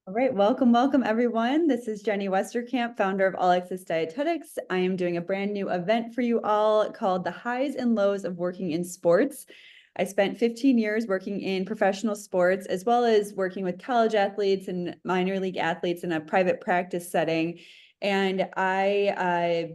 All right, welcome everyone. This is Jenny Westerkamp, founder of All Access Dietetics. I am doing a brand new event for you all called The Highs and Lows of Working in Sports. I spent 15 years working in professional sports, as well as working with college athletes and minor league athletes in a private practice setting. And I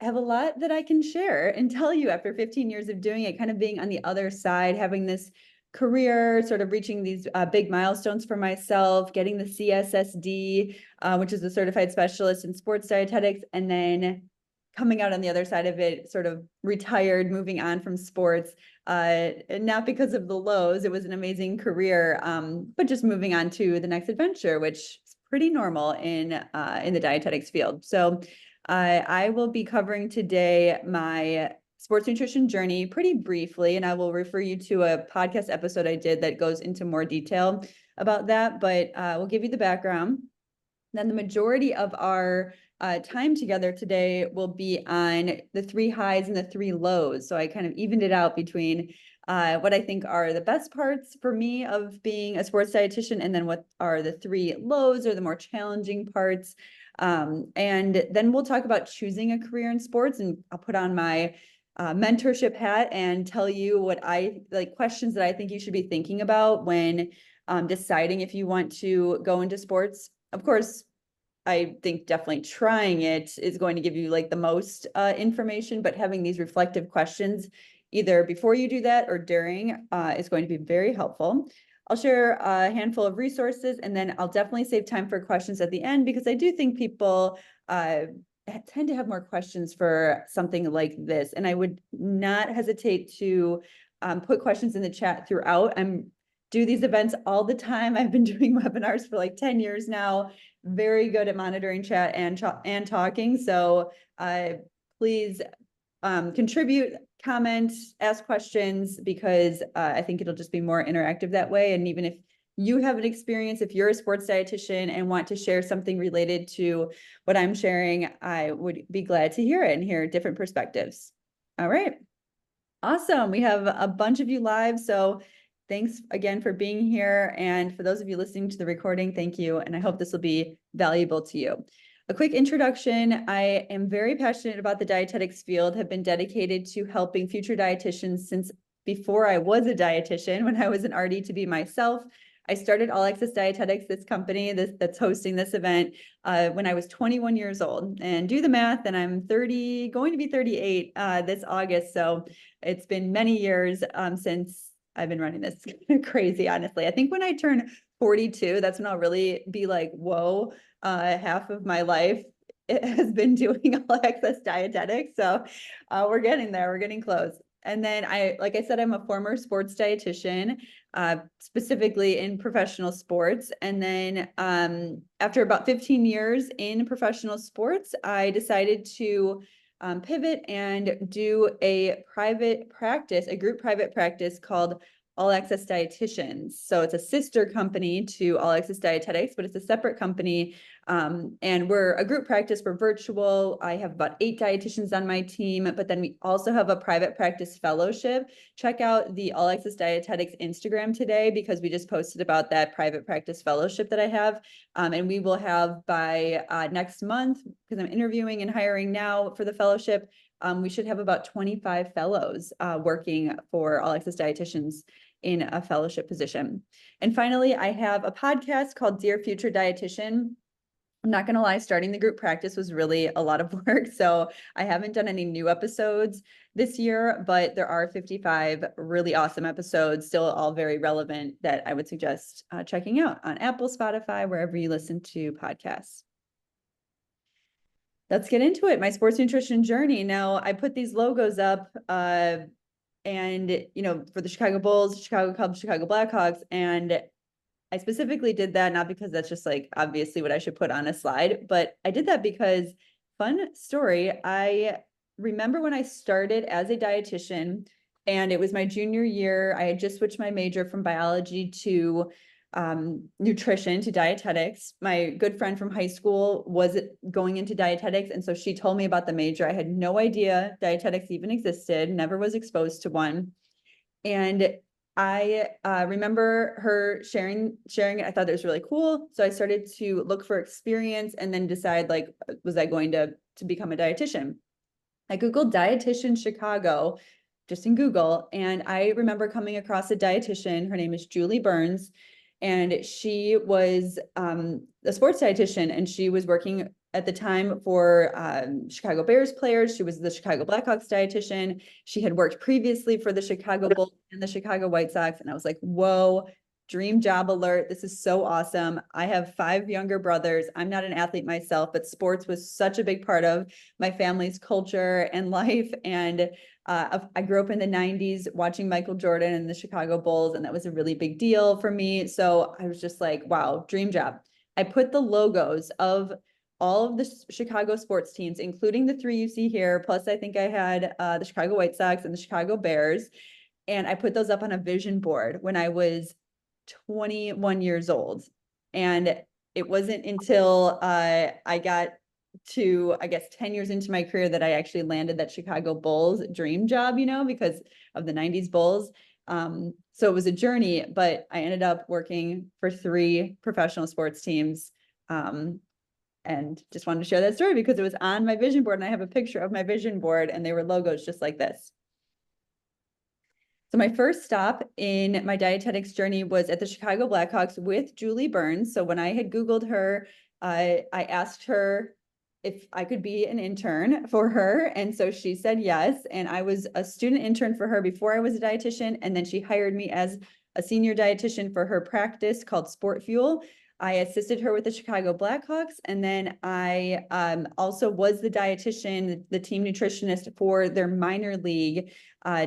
have a lot that I can share and tell you after 15 years of doing it, kind of being on the other side, having this career, sort of reaching these big milestones for myself, getting the CSSD, which is a certified specialist in sports dietetics, and then coming out on the other side of it, sort of retired, moving on from sports, and not because of the lows. It was an amazing career, but just moving on to the next adventure, which is pretty normal in the dietetics field. So I will be covering today my sports nutrition journey pretty briefly, and I will refer you to a podcast episode I did that goes into more detail about that, but we'll give you the background. Then the majority of our time together today will be on the 3 highs and the 3 lows. So I kind of evened it out between what I think are the best parts for me of being a sports dietitian, and then what are the 3 lows or the more challenging parts. And then we'll talk about choosing a career in sports, and I'll put on my mentorship hat and tell you what I like, questions that I think you should be thinking about when deciding if you want to go into sports. Of course, I think definitely trying it is going to give you like the most information, but having these reflective questions either before you do that or during is going to be very helpful. I'll share a handful of resources, and then I'll definitely save time for questions at the end, because I do think people tend to have more questions for something like this. And I would not hesitate to put questions in the chat throughout. I'm do these events all the time. I've been doing webinars for like 10 years now. Very good at monitoring chat and talking. So please contribute, comment, ask questions, because I think it'll just be more interactive that way. And even if you have an experience, if you're a sports dietitian and want to share something related to what I'm sharing, I would be glad to hear it and hear different perspectives. All right. Awesome. We have a bunch of you live. So thanks again for being here. And for those of you listening to the recording, thank you. And I hope this will be valuable to you. A quick introduction. I am very passionate about the dietetics field, have been dedicated to helping future dietitians since before I was a dietitian, when I was an RD to be myself. I started All Access Dietetics, this company that's hosting this event, when I was 21 years old. And do the math, and I'm 30, going to be 38 this August. So it's been many years since I've been running this. Crazy, honestly. I think when I turn 42, that's when I'll really be like, whoa, half of my life it has been doing All Access Dietetics. So we're getting there. We're getting close. And then like I said, I'm a former sports dietitian, specifically in professional sports. And then after about 15 years in professional sports, I decided to pivot and do a private practice, a group private practice called All Access Dietitians. So it's a sister company to All Access Dietetics, but it's a separate company. And we're a group practice. We're virtual. I have about 8 dietitians on my team, but then we also have a private practice fellowship. Check out the All Access Dietetics Instagram today, because we just posted about that private practice fellowship that I have. And we will have by next month, because I'm interviewing and hiring now for the fellowship, we should have about 25 fellows working for All Access Dietitians in a fellowship position. And finally, I have a podcast called Dear Future Dietitian. I'm not going to lie, starting the group practice was really a lot of work. So I haven't done any new episodes this year, but there are 55 really awesome episodes, still all very relevant, that I would suggest checking out on Apple, Spotify, wherever you listen to podcasts. Let's get into it. My sports nutrition journey. Now, I put these logos up and, for the Chicago Bulls, Chicago Cubs, Chicago Blackhawks. And I specifically did that not because that's just like obviously what I should put on a slide, but I did that because, fun story, I remember when I started as a dietitian, and it was my junior year. I had just switched my major from biology to nutrition, to dietetics. My good friend from high school was going into dietetics, and so she told me about the major. I had no idea dietetics even existed, never was exposed to one. And I remember her sharing it. I thought it was really cool. So I started to look for experience and then decide, like, was I going to become a dietitian? I Googled dietitian Chicago just in Google. And I remember coming across a dietitian. Her name is Julie Burns. And she was a sports dietitian, and she was working at the time for Chicago Bears players. She was the Chicago Blackhawks dietitian. She had worked previously for the Chicago Bulls and the Chicago White Sox. And I was like, whoa, dream job alert. This is so awesome. I have 5 younger brothers. I'm not an athlete myself, but sports was such a big part of my family's culture and life. And I grew up in the 90s watching Michael Jordan and the Chicago Bulls, and that was a really big deal for me. So I was just like, wow, dream job. I put the logos of all of the Chicago sports teams, including the 3 you see here, plus I think I had the Chicago White Sox and the Chicago Bears, and I put those up on a vision board when I was 21 years old. And it wasn't until I got to, I guess, 10 years into my career that I actually landed that Chicago Bulls dream job, because of the 90s Bulls. So it was a journey, but I ended up working for 3 professional sports teams. And just wanted to share that story because it was on my vision board, and I have a picture of my vision board, and they were logos just like this. So my first stop in my dietetics journey was at the Chicago Blackhawks with Julie Burns. So when I had Googled her, I asked her if I could be an intern for her. And so she said yes. And I was a student intern for her before I was a dietitian. And then she hired me as a senior dietitian for her practice called Sport Fuel. I assisted her with the Chicago Blackhawks. And then I also was the dietitian, the team nutritionist for their minor league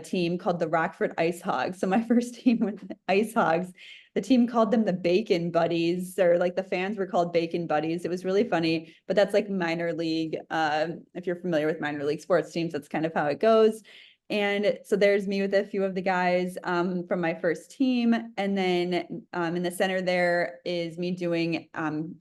team called the Rockford Ice Hogs. So my first team with the Ice Hogs, the team called them the Bacon Buddies, or like the fans were called Bacon Buddies. It was really funny, but that's like minor league. If you're familiar with minor league sports teams, that's kind of how it goes. And so there's me with a few of the guys from my first team. And then in the center there is me doing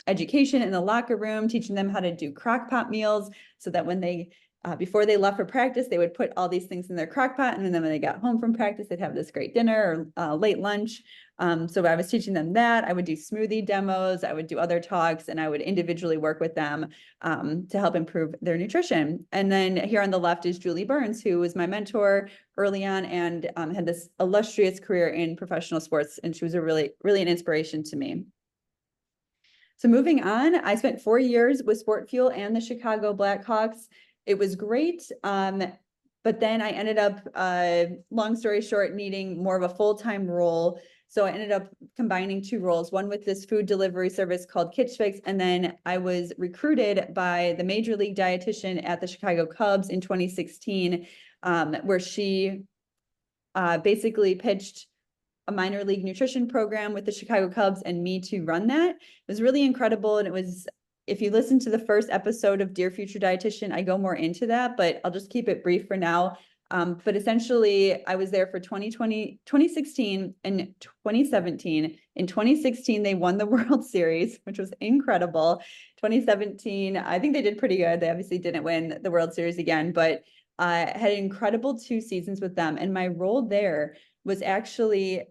education in the locker room, teaching them how to do crock pot meals so that when they before they left for practice, they would put all these things in their crock pot. And then when they got home from practice, they'd have this great dinner or late lunch. So I was teaching them that. I would do smoothie demos. I would do other talks, and I would individually work with them to help improve their nutrition. And then here on the left is Julie Burns, who was my mentor early on and had this illustrious career in professional sports. And she was a really an inspiration to me. So moving on, I spent 4 years with Sport Fuel and the Chicago Blackhawks. It was great. But then I ended up, long story short, needing more of a full-time role. So I ended up combining 2 roles, one with this food delivery service called Kitch Fix. And then I was recruited by the major league dietitian at the Chicago Cubs in 2016, where she basically pitched a minor league nutrition program with the Chicago Cubs and me to run that. It was really incredible. And it was, if you listen to the first episode of Dear Future Dietitian, I go more into that, but I'll just keep it brief for now. But essentially I was there for 2016 and 2017. In 2016, they won the World Series, which was incredible. 2017, I think they did pretty good. They obviously didn't win the World Series again, but I had an incredible 2 seasons with them. And my role there was actually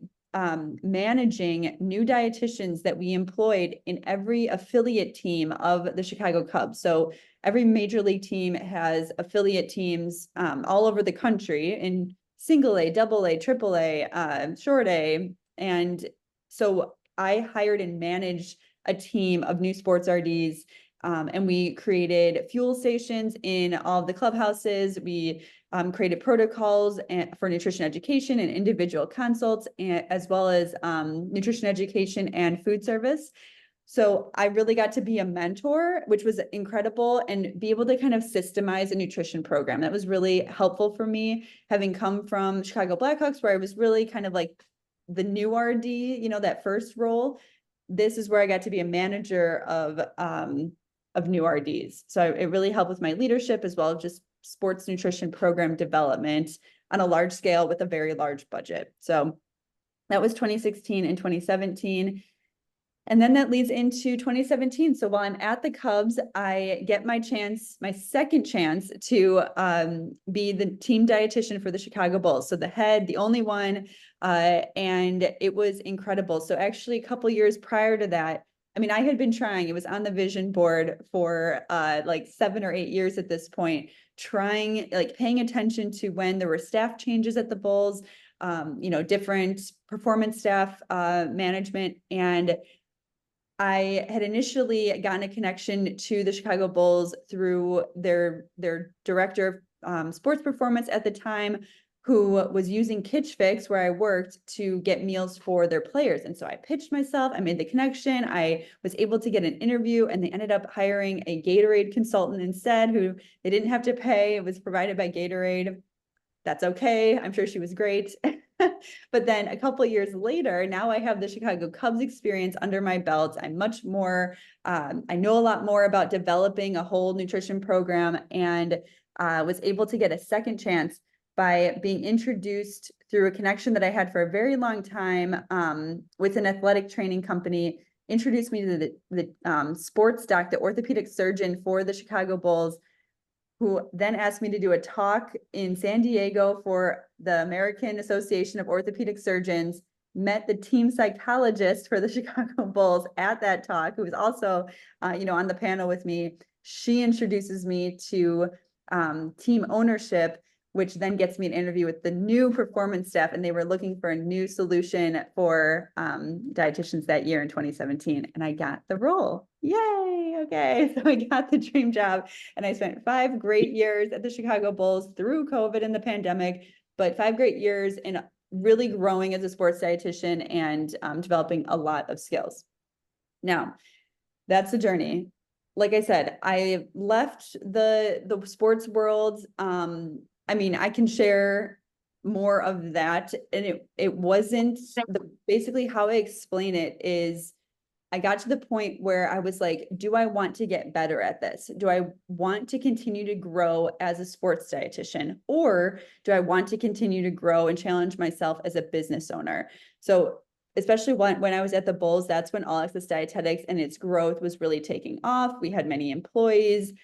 managing new dietitians that we employed in every affiliate team of the Chicago Cubs. So every major league team has affiliate teams all over the country in single A, double A, triple A, short A. And so I hired and managed a team of new sports RDs. And we created fuel stations in all of the clubhouses. We created protocols for nutrition education and individual consults, as well as nutrition education and food service. So I really got to be a mentor, which was incredible, and be able to kind of systemize a nutrition program. That was really helpful for me, having come from Chicago Blackhawks, where I was really kind of like the new RD, that first role. This is where I got to be a manager of new RDs. So it really helped with my leadership, as well as just sports nutrition program development on a large scale with a very large budget. So that was 2016 and 2017. And then that leads into 2017. So while I'm at the Cubs, I get my second chance to be the team dietitian for the Chicago Bulls. So the only one, and it was incredible. So actually a couple years prior to that, I mean, I had been trying, it was on the vision board for like 7 or 8 years at this point, trying, like paying attention to when there were staff changes at the Bulls, different performance staff management. And I had initially gotten a connection to the Chicago Bulls through their director of sports performance at the time, who was using Kitch Fix, where I worked, to get meals for their players. And so I pitched myself, I made the connection, I was able to get an interview, and they ended up hiring a Gatorade consultant instead, who they didn't have to pay. It was provided by Gatorade. That's okay. I'm sure she was great. But then a couple of years later, now I have the Chicago Cubs experience under my belt. I'm much more, I know a lot more about developing a whole nutrition program, and was able to get a second chance by being introduced through a connection that I had for a very long time with an athletic training company, introduced me to the sports doc, the orthopedic surgeon for the Chicago Bulls, who then asked me to do a talk in San Diego for the American Association of Orthopedic Surgeons, met the team psychologist for the Chicago Bulls at that talk, who was also, on the panel with me. She introduces me to team ownership, which then gets me an interview with the new performance staff, and they were looking for a new solution for dietitians that year in 2017, and I got the role. Yay! Okay, so I got the dream job, and I spent 5 great years at the Chicago Bulls through COVID and the pandemic, but 5 great years in really growing as a sports dietitian and developing a lot of skills. Now, that's the journey. Like I said, I left the sports world. I mean, I can share more of that, and it wasn't basically how I explain it is, I got to the point where I was like, do I want to get better at this? Do I want to continue to grow as a sports dietitian, or do I want to continue to grow and challenge myself as a business owner? So especially when I was at the Bulls, that's when All Access Dietetics and its growth was really taking off. We had many employees.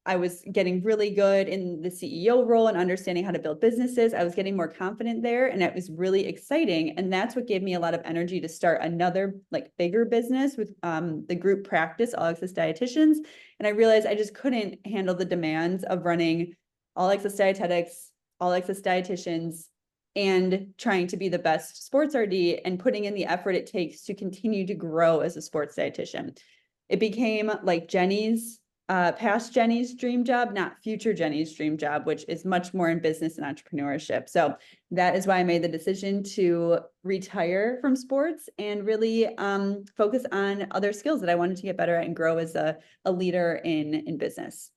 I was getting really good in the CEO role and understanding how to build businesses. I was getting more confident there, and it was really exciting. And that's what gave me a lot of energy to start another like bigger business with the group practice, All Access Dietitians. And I realized I just couldn't handle the demands of running All Access Dietetics, All Access Dietitians, and trying to be the best sports RD and putting in the effort it takes to continue to grow as a sports dietitian. It became like past Jenny's dream job, not future Jenny's dream job, which is much more in business and entrepreneurship. So that is why I made the decision to retire from sports and really focus on other skills that I wanted to get better at and grow as a leader in business.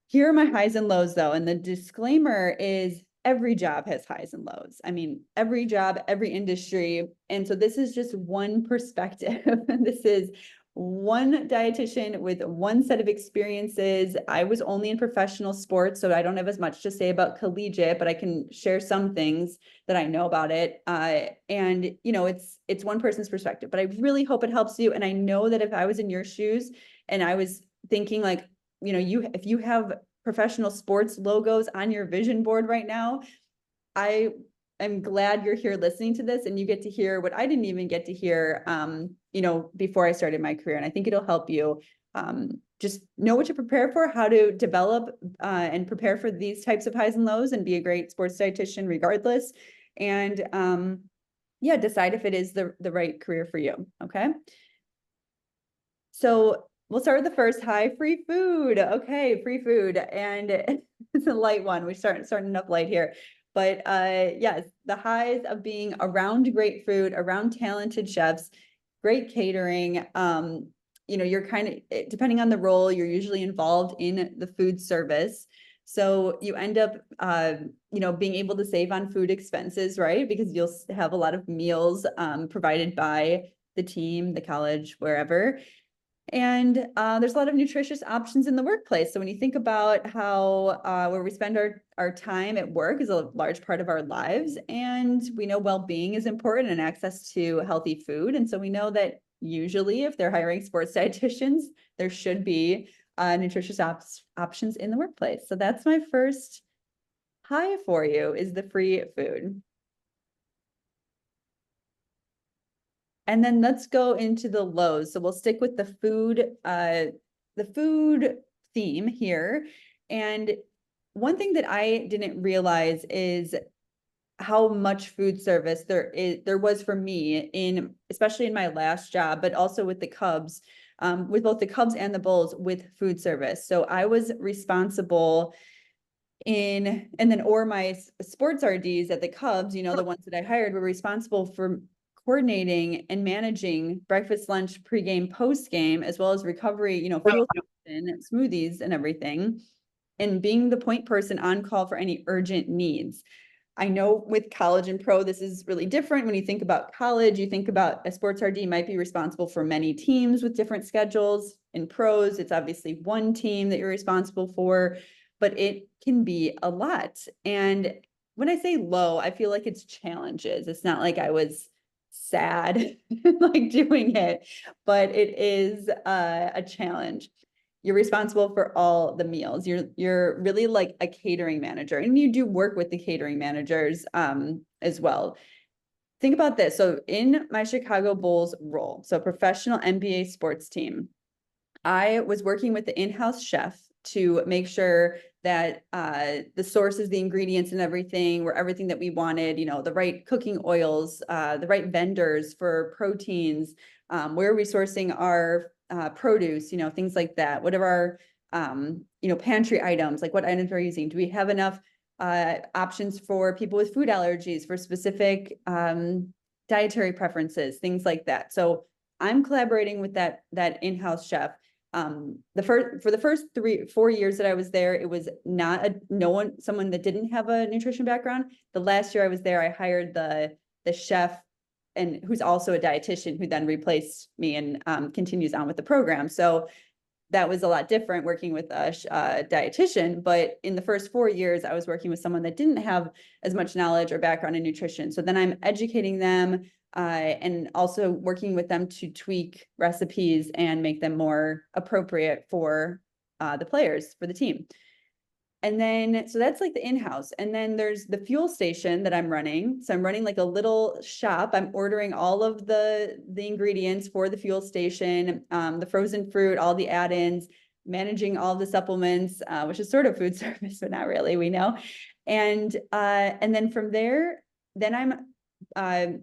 Here are my highs and lows, though. And the disclaimer is every job has highs and lows. I mean, every job, every industry. And so this is just one perspective. This is one dietitian with one set of experiences. I was only in professional sports, so I don't have as much to say about collegiate, but I can share some things that I know about it. And it's one person's perspective, but I really hope it helps you. And I know that if I was in your shoes and I was thinking like, if you have professional sports logos on your vision board right now, I'm glad you're here listening to this and you get to hear what I didn't even get to hear, before I started my career. And I think it'll help you just know what to prepare for, how to develop and prepare for these types of highs and lows and be a great sports dietitian regardless. And decide if it is the right career for you. Okay. So we'll start with the first high, free food. Okay, free food. And it's a light one. We're starting up light here. But yes, the highs of being around great food, around talented chefs, great catering. You're kind of, depending on the role, you're usually involved in the food service. So you end up, being able to save on food expenses, right? Because you'll have a lot of meals provided by the team, the college, wherever. And there's a lot of nutritious options in the workplace. So when you think about how where we spend our time at work is a large part of our lives, and we know well-being is important and access to healthy food. And so we know that usually if they're hiring sports dietitians, there should be nutritious options in the workplace. So that's my first high for you, is the free food. And then let's go into the lows. So we'll stick with the food theme here. And one thing that I didn't realize is how much food service there was for me especially in my last job, but also with the Cubs, with both the Cubs and the Bulls with food service. So I was responsible or my sports RDs at the Cubs, the ones that I hired, were responsible for coordinating and managing breakfast, lunch, pregame, postgame, as well as recovery, fuel and smoothies and everything, and being the point person on call for any urgent needs. I know with college and pro, this is really different. When you think about college, you think about a sports RD might be responsible for many teams with different schedules. In pros, it's obviously one team that you're responsible for, but it can be a lot. And when I say low, I feel like it's challenges. It's not like I was sad like doing it, but it is a challenge. You're responsible for all the meals. You're really like a catering manager, and you do work with the catering managers as well. Think about this. So in my Chicago Bulls role, so professional NBA sports team, I was working with the in-house chef to make sure that the sources, the ingredients and everything were everything that we wanted, the right cooking oils, the right vendors for proteins, where are we sourcing our produce, things like that. What are our, pantry items, like what items are we using? Do we have enough options for people with food allergies, for specific dietary preferences, things like that. So I'm collaborating with that in-house chef. For the first 3-4 years that I was there, it was not someone that didn't have a nutrition background. The last year I was there, I hired the chef, and who's also a dietitian, who then replaced me and continues on with the program. So that was a lot different working with a dietitian. But in the first 4 years, I was working with someone that didn't have as much knowledge or background in nutrition. So then I'm educating them and also working with them to tweak recipes and make them more appropriate for the players, for the team. And then, so that's like the in-house. And then there's the fuel station that I'm running. So I'm running like a little shop. I'm ordering all of the ingredients for the fuel station, the frozen fruit, all the add-ins, managing all the supplements, which is sort of food service, but not really, we know. And then from there, then I'm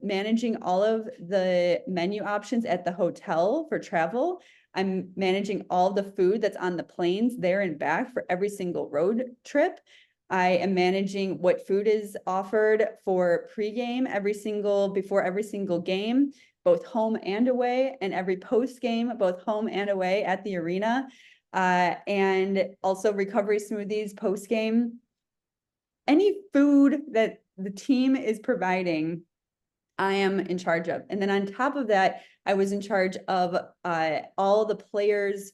managing all of the menu options at the hotel for travel. I'm managing all the food that's on the planes there and back for every single road trip. I am managing what food is offered for pregame before every single game, both home and away, and every post game, both home and away at the arena. And also recovery smoothies post game. Any food that the team is providing, I am in charge of. And then on top of that, I was in charge of all the players'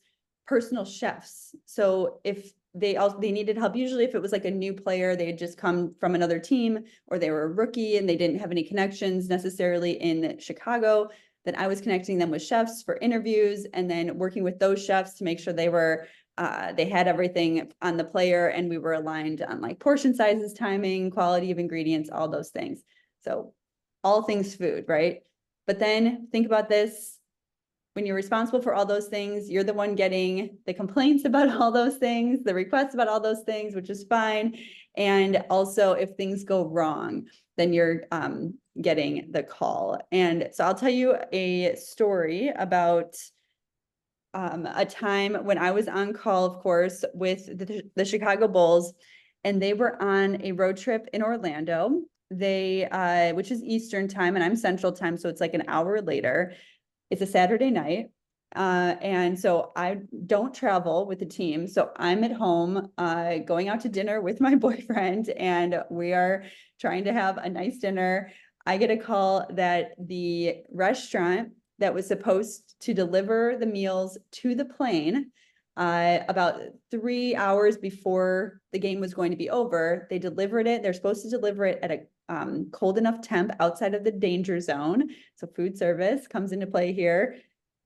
personal chefs. So if they needed help, usually if it was like a new player, they had just come from another team, or they were a rookie and they didn't have any connections necessarily in Chicago, then I was connecting them with chefs for interviews, and then working with those chefs to make sure they had everything on the player, and we were aligned on like portion sizes, timing, quality of ingredients, all those things. So all things food, right? But then think about this. When you're responsible for all those things, you're the one getting the complaints about all those things, the requests about all those things, which is fine. And also if things go wrong, then you're getting the call. And so I'll tell you a story about a time when I was on call, of course, with the Chicago Bulls, and they were on a road trip in Orlando. Which is Eastern time, and I'm Central time, so it's like an hour later. It's a Saturday night. And so I don't travel with the team. So I'm at home, going out to dinner with my boyfriend, and we are trying to have a nice dinner. I get a call that the restaurant that was supposed to deliver the meals to the plane, about 3 hours before the game was going to be over, they delivered it. They're supposed to deliver it at a cold enough temp outside of the danger zone. So food service comes into play here.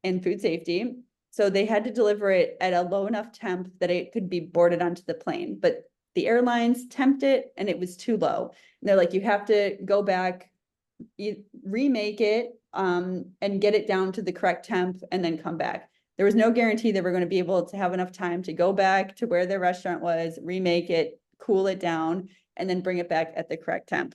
and food safety. So they had to deliver it at a low enough temp that it could be boarded onto the plane. But the airlines temped it and it was too low. And they're like, you have to go back, remake it, and get it down to the correct temp and then come back. There was no guarantee that we're going to be able to have enough time to go back to where their restaurant was, remake it, cool it down, and then bring it back at the correct temp.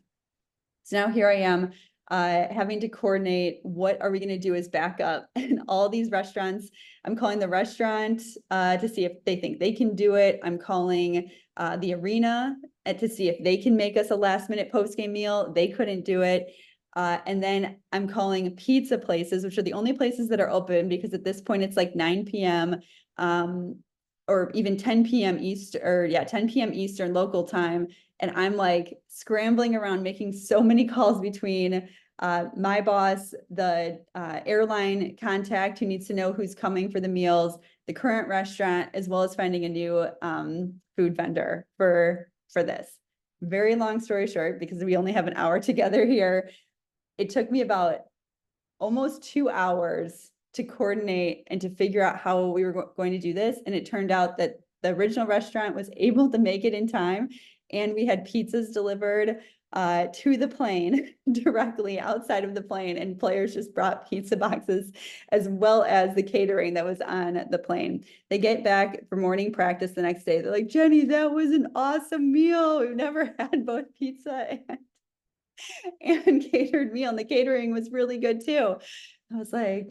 So now here I am, having to coordinate what are we going to do as backup in all these restaurants. I'm calling the restaurant to see if they think they can do it. I'm calling the arena to see if they can make us a last minute post-game meal. They couldn't do it. And then I'm calling pizza places, which are the only places that are open, because at this point it's like 9 p.m. Or even 10 p.m. Eastern, or 10 p.m. Eastern local time. And I'm like scrambling around, making so many calls between my boss, the airline contact who needs to know who's coming for the meals, the current restaurant, as well as finding a new food vendor for this. Very long story short, because we only have an hour together here, it took me about almost 2 hours to coordinate and to figure out how we were going to do this. And it turned out that the original restaurant was able to make it in time. And we had pizzas delivered to the plane directly outside of the plane. And players just brought pizza boxes, as well as the catering that was on the plane. They get back for morning practice the next day. They're like, Jenny, that was an awesome meal. We've never had both pizza and catered meal, and the catering was really good too. I was like,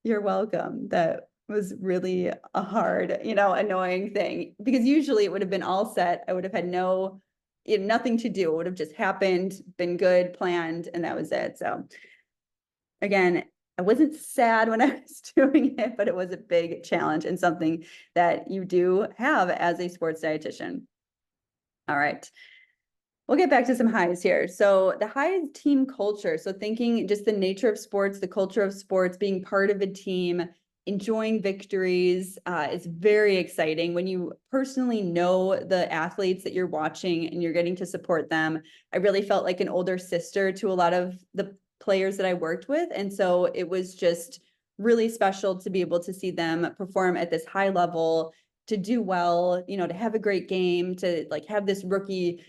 you're welcome. That was really a hard, annoying thing, because usually it would have been all set. I would have had nothing to do. It would have just happened, been good, planned, and that was it. So again, I wasn't sad when I was doing it, but it was a big challenge and something that you do have as a sports dietitian. All right. We'll get back to some highs here. So the high is team culture. So thinking just the nature of sports, the culture of sports, being part of a team, enjoying victories is very exciting. When you personally know the athletes that you're watching and you're getting to support them, I really felt like an older sister to a lot of the players that I worked with. And so it was just really special to be able to see them perform at this high level, to do well, to have a great game, to like have this rookie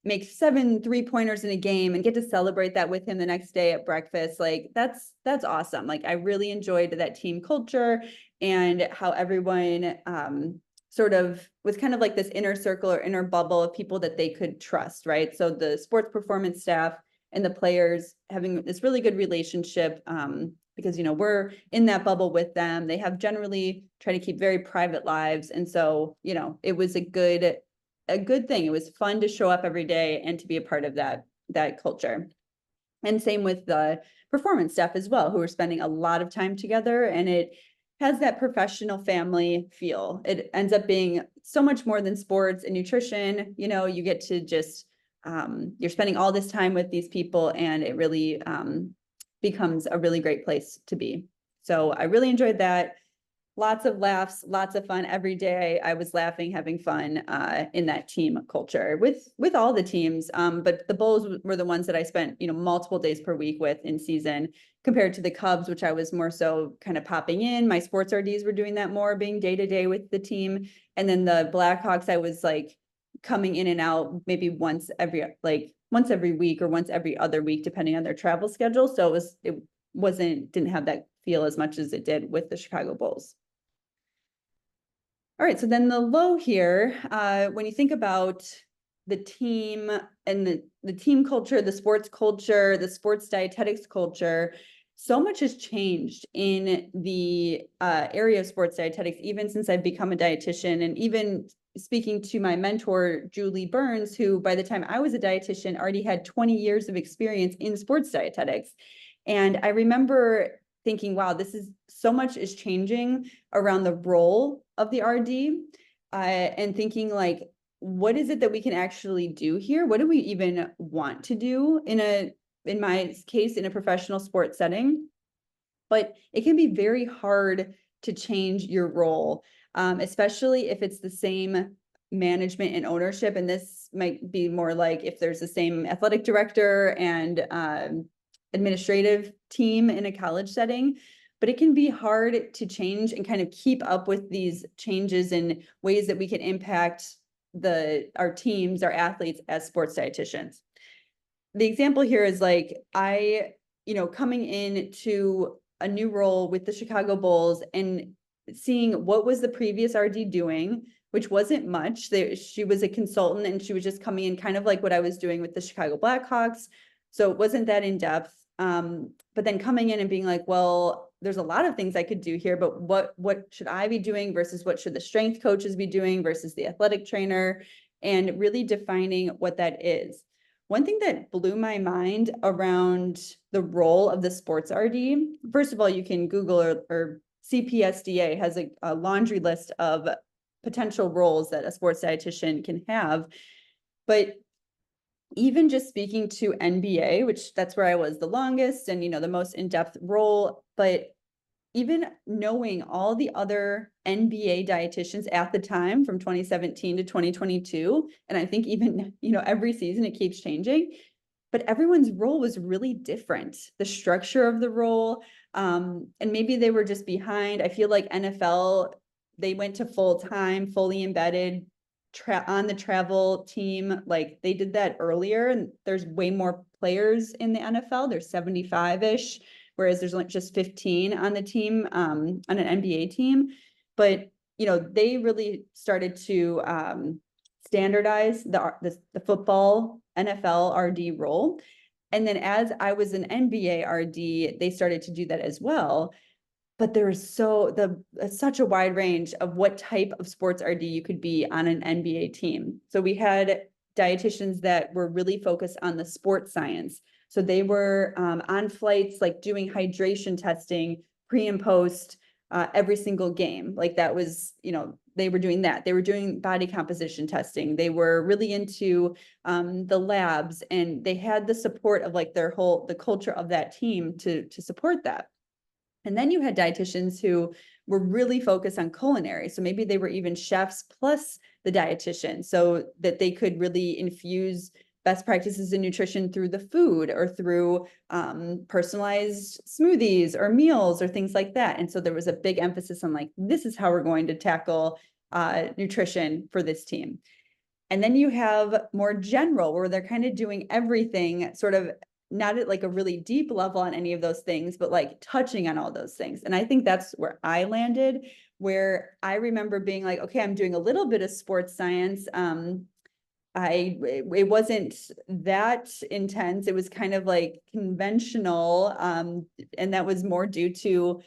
make 7 3-pointers in a game and get to celebrate that with him the next day at breakfast. Like that's awesome. Like I really enjoyed that team culture and how everyone sort of was kind of like this inner circle or inner bubble of people that they could trust, right? So the sports performance staff and the players having this really good relationship, because we're in that bubble with them. They have generally try to keep very private lives, and so it was a good thing. It was fun to show up every day and to be a part of that culture. And same with the performance staff as well, who are spending a lot of time together, and it has that professional family feel. It ends up being so much more than sports and nutrition. You get to just you're spending all this time with these people, and it really becomes a really great place to be. So I really enjoyed that. Lots of laughs, lots of fun every day. I was laughing, having fun in that team culture with all the teams. But the Bulls were the ones that I spent, multiple days per week with in season, compared to the Cubs, which I was more so kind of popping in. My sports RDs were doing that more, being day to day with the team. And then the Blackhawks, I was like coming in and out maybe once every week or once every other week, depending on their travel schedule. So it didn't have that feel as much as it did with the Chicago Bulls. All right, so then the low here, when you think about the team and the team culture, the sports culture, the sports dietetics culture, so much has changed in the area of sports dietetics, even since I've become a dietitian, and even speaking to my mentor, Julie Burns, who by the time I was a dietitian already had 20 years of experience in sports dietetics. And I remember thinking, wow, so much is changing around the role of the RD, and thinking like, what is it that we can actually do here? What do we even want to do in my case, in a professional sports setting? But it can be very hard to change your role, especially if it's the same management and ownership. And this might be more like if there's the same athletic director and administrative team in a college setting. but it can be hard to change and kind of keep up with these changes in ways that we can impact our teams, our athletes as sports dietitians. The example here is like, coming into a new role with the Chicago Bulls and seeing what was the previous RD doing, which wasn't much. She was a consultant and she was just coming in kind of like what I was doing with the Chicago Blackhawks. So it wasn't that in depth. But then coming in and being like, well, there's a lot of things I could do here, but what should I be doing versus what should the strength coaches be doing versus the athletic trainer, and really defining what that is. One thing that blew my mind around the role of the sports RD, first of all, you can Google or CPSDA has a laundry list of potential roles that a sports dietitian can have. But even just speaking to NBA, which that's where I was the longest and, the most in-depth role, but even knowing all the other NBA dietitians at the time from 2017 to 2022, and I think even, every season it keeps changing, but everyone's role was really different. The structure of the role, and maybe they were just behind. I feel like NFL, they went to full-time, fully embedded on the travel team. Like they did that earlier, and there's way more players in the NFL. There's 75-ish. Whereas there's like just 15 on the team, on an NBA team. But, they really started to standardize the football NFL RD role. And then as I was an NBA RD, they started to do that as well. But there's such a wide range of what type of sports RD you could be on an NBA team. So we had dietitians that were really focused on the sports science. So they were on flights, like doing hydration testing pre and post every single game. Like that was, they were doing that. They were doing body composition testing. They were really into the labs, and they had the support of like the culture of that team to support that. And then you had dietitians who were really focused on culinary. So maybe they were even chefs plus the dietitian, so that they could really infuse best practices in nutrition through the food or through personalized smoothies or meals or things like that. And so there was a big emphasis on like, this is how we're going to tackle nutrition for this team. And then you have more general, where they're kind of doing everything, sort of not at like a really deep level on any of those things, but like touching on all those things. And I think that's where I landed, where I remember being like, okay, I'm doing a little bit of sports science. It wasn't that intense. It was kind of like conventional. And that was more due to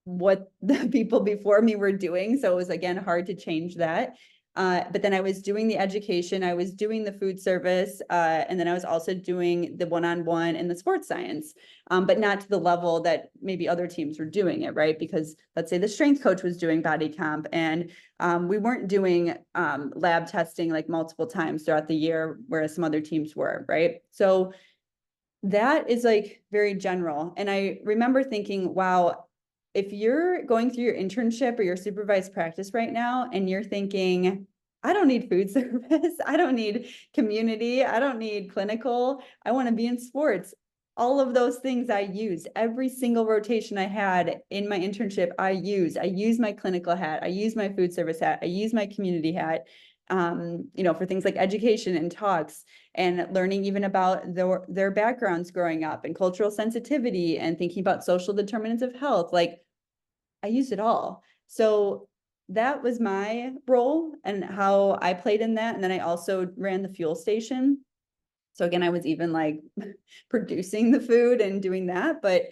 what the people before me were doing. So it was, again, hard to change that. But then I was doing the education, I was doing the food service, and then I was also doing the one-on-one and the sports science, but not to the level that maybe other teams were doing it, right? Because let's say the strength coach was doing body comp, and we weren't doing lab testing like multiple times throughout the year, whereas some other teams were, right? So that is like very general. And I remember thinking, wow, if you're going through your internship or your supervised practice right now, and you're thinking, I don't need food service, I don't need community, I don't need clinical, I want to be in sports. All of those things I used. Every single rotation I had in my internship, I used my clinical hat, I used my food service hat, I used my community hat, for things like education and talks, and learning even about their backgrounds growing up, and cultural sensitivity, and thinking about social determinants of health. Like, I used it all. So that was my role and how I played in that. And then I also ran the fuel station. So again, I was even like producing the food and doing that, but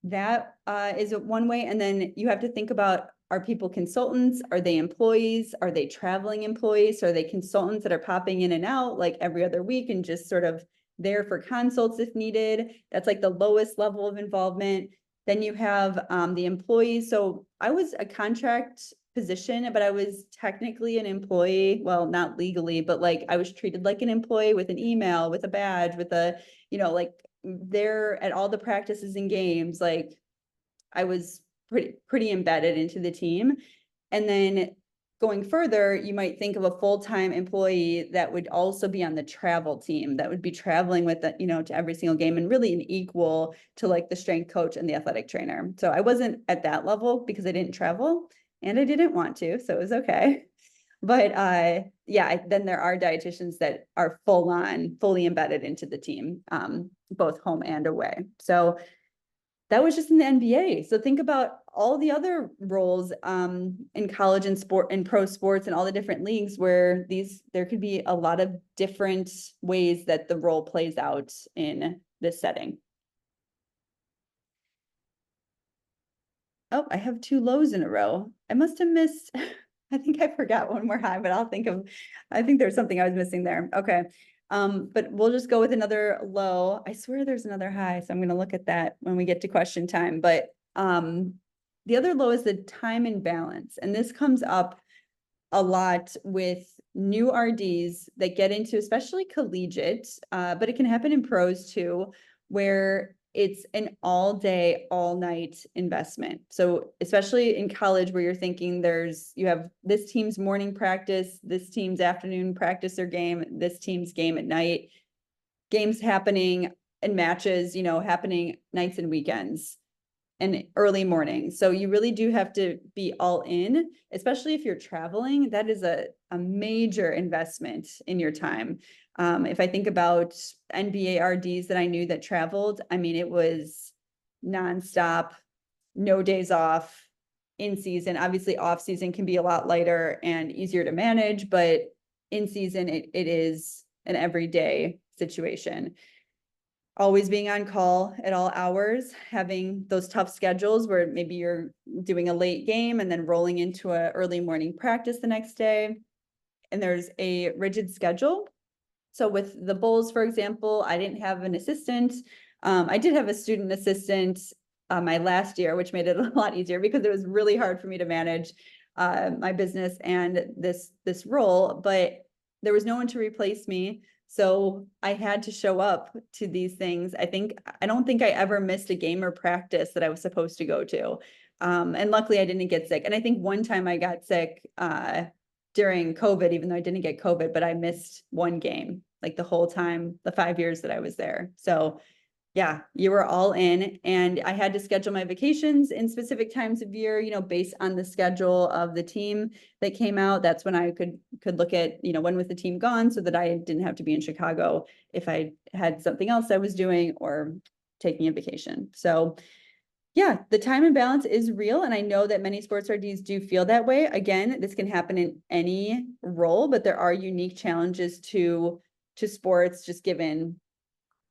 that is one way. And then you have to think about, are people consultants? Are they employees? Are they traveling employees? Are they consultants that are popping in and out like every other week and just sort of there for consults if needed? That's like the lowest level of involvement. Then you have the employees. So I was a contract position, but I was technically an employee. Well, not legally, but like I was treated like an employee with an email, with a badge, with a, like there at all the practices and games. Like I was pretty embedded into the team. And then going further, you might think of a full-time employee that would also be on the travel team, that would be traveling with the, to every single game, and really an equal to like the strength coach and the athletic trainer. So I wasn't at that level because I didn't travel and I didn't want to, so it was okay. But yeah, then there are dietitians that are full on, fully embedded into the team, both home and away. So that was just in the NBA. So think about all the other roles in college and sport and pro sports and all the different leagues where there could be a lot of different ways that the role plays out in this setting. Oh, I have 2 lows in a row. I must have missed, I think I forgot one more high, but I think there's something I was missing there. Okay. But we'll just go with another low. I swear there's another high, so I'm going to look at that when we get to question time. But the other low is the time and balance. And this comes up a lot with new RDs that get into, especially collegiate, but it can happen in pros too, where it's an all day, all night investment. So especially in college where you're thinking you have this team's morning practice, this team's afternoon practice or game, this team's game at night, games happening and matches, happening nights and weekends and early morning. So you really do have to be all in, especially if you're traveling. That is a major investment in your time. If I think about NBA RDs that I knew that traveled, I mean, it was nonstop, no days off in season. Obviously off season can be a lot lighter and easier to manage, but in season, it is an everyday situation. Always being on call at all hours, having those tough schedules where maybe you're doing a late game and then rolling into an early morning practice the next day. And there's a rigid schedule. So with the Bulls, for example, I didn't have an assistant. I did have a student assistant my last year, which made it a lot easier because it was really hard for me to manage my business and this role, but there was no one to replace me. So I had to show up to these things. I don't think I ever missed a game or practice that I was supposed to go to. And luckily I didn't get sick. And I think one time I got sick during COVID, even though I didn't get COVID, but I missed one game like the whole time, the 5 years that I was there. So yeah, you were all in, and I had to schedule my vacations in specific times of year, based on the schedule of the team that came out. That's when I could look at, when was the team gone, so that I didn't have to be in Chicago if I had something else I was doing or taking a vacation. So yeah, the time and balance is real. And I know that many sports RDs do feel that way. Again, this can happen in any role, but there are unique challenges to sports, just given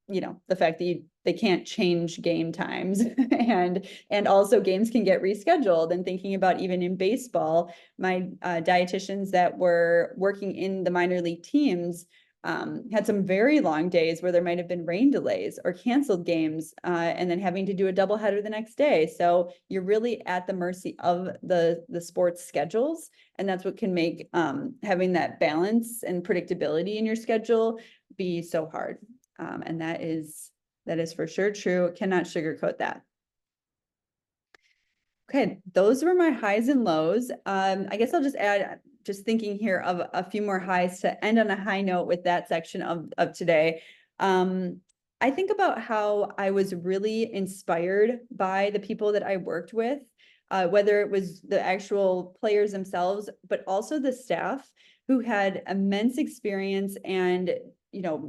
the fact that they can't change game times and also games can get rescheduled. And thinking about even in baseball, my dietitians that were working in the minor league teams had some very long days where there might have been rain delays or canceled games and then having to do a doubleheader the next day. So you're really at the mercy of the sports schedules. And that's what can make having that balance and predictability in your schedule be so hard. And that is for sure true. Cannot sugarcoat that. Okay, those were my highs and lows. I guess I'll just add, just thinking here of a few more highs to end on a high note with that section of today. I think about how I was really inspired by the people that I worked with, whether it was the actual players themselves, but also the staff who had immense experience and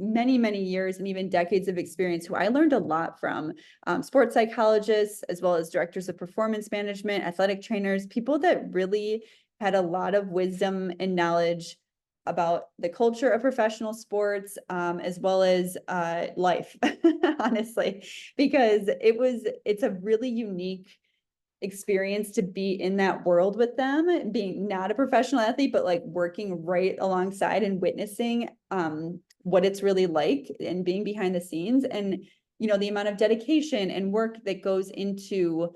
many, many years and even decades of experience, who I learned a lot from, sports psychologists, as well as directors of performance management, athletic trainers, people that really had a lot of wisdom and knowledge about the culture of professional sports, as well as life, honestly, because it's a really unique experience to be in that world with them, being not a professional athlete, but like working right alongside and witnessing what it's really like and being behind the scenes, and the amount of dedication and work that goes into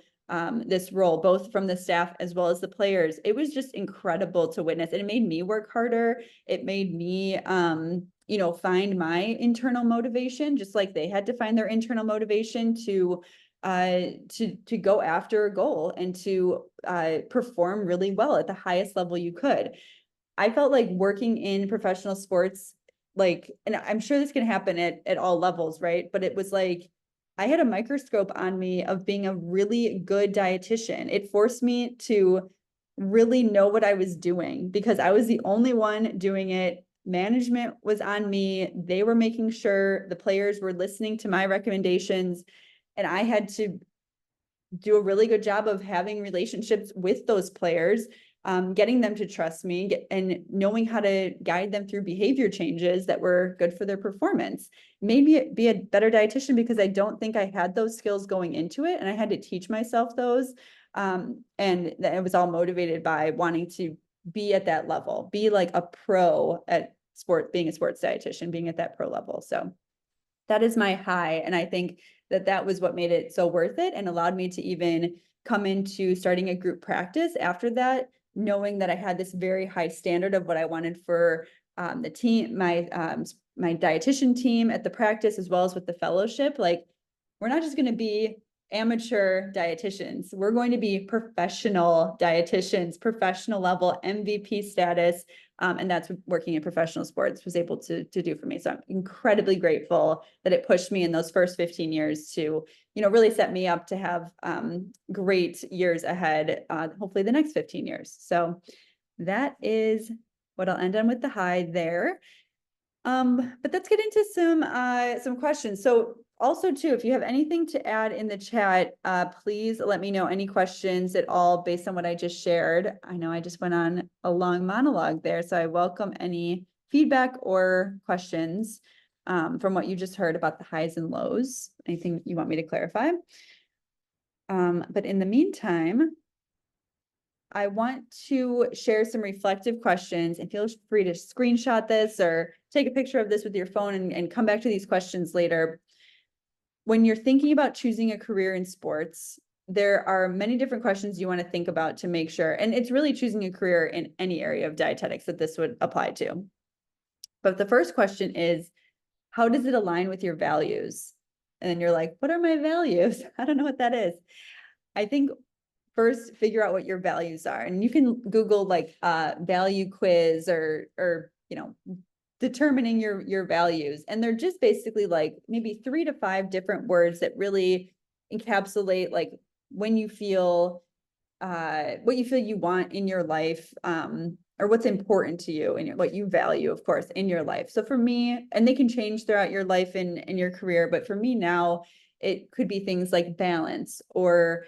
this role, both from the staff as well as the players. It was just incredible to witness, and it made me work harder. It made me find my internal motivation, just like they had to find their internal motivation to to go after a goal and to perform really well at the highest level you could. I felt like working in professional sports, like, and I'm sure this can happen at all levels, right? But it was like, I had a microscope on me of being a really good dietitian. It forced me to really know what I was doing because I was the only one doing it. Management was on me. They were making sure the players were listening to my recommendations. And I had to do a really good job of having relationships with those players, getting them to trust me and knowing how to guide them through behavior changes that were good for their performance. Made me be a better dietitian because I don't think I had those skills going into it, and I had to teach myself those. And it was all motivated by wanting to be at that level, be like a pro at sport, being a sports dietitian, being at that pro level. So that is my high. And I think that was what made it so worth it and allowed me to even come into starting a group practice after that, knowing that I had this very high standard of what I wanted for the team, my dietitian team at the practice, as well as with the fellowship. Like, we're not just going to be amateur dietitians. We're going to be professional dietitians, professional level MVP status. And that's what working in professional sports was able to do for me. So I'm incredibly grateful that it pushed me in those first 15 years to, really set me up to have great years ahead, hopefully the next 15 years. So that is what I'll end on with the high there. But let's get into some questions. So also too, if you have anything to add in the chat, please let me know any questions at all based on what I just shared. I know I just went on a long monologue there, so I welcome any feedback or questions from what you just heard about the highs and lows. Anything you want me to clarify? But in the meantime, I want to share some reflective questions, and feel free to screenshot this or take a picture of this with your phone and come back to these questions later. When you're thinking about choosing a career in sports, there are many different questions you want to think about to make sure, and it's really choosing a career in any area of dietetics that this would apply to. But the first question is, how does it align with your values? And then you're like, what are my values? I don't know what that is. I think first figure out what your values are, and you can Google like value quiz or determining your values, and they're just basically like maybe 3 to 5 different words that really encapsulate like when you feel what you feel you want in your life, or what's important to you and what you value, of course, in your life. So for me, and they can change throughout your life and your career, but for me now, it could be things like balance or